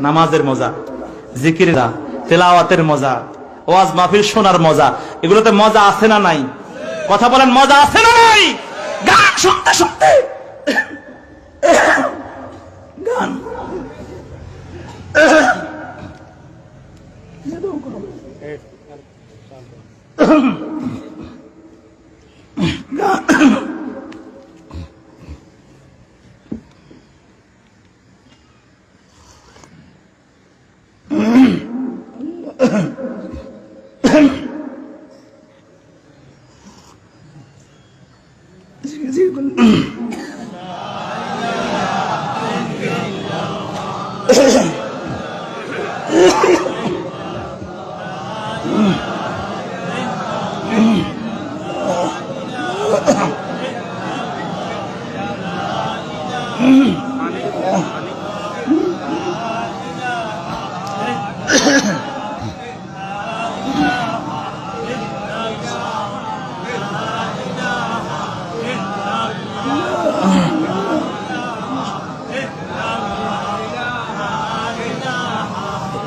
নামাজের মজা, জিকিরের মজা, তেলাওয়াতের মজা, ওয়াজ মাহফিল শোনার মজা, এগুলোতে মজা আছে না নাই? কথা বলেন, মজা আছে না নাই? গান শুনতে শুনতে গান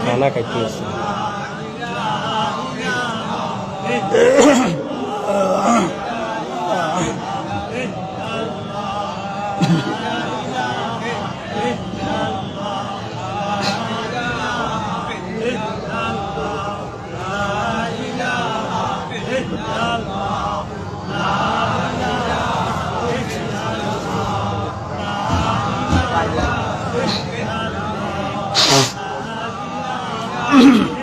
খানা খাইতে আসছে। Mm-hmm.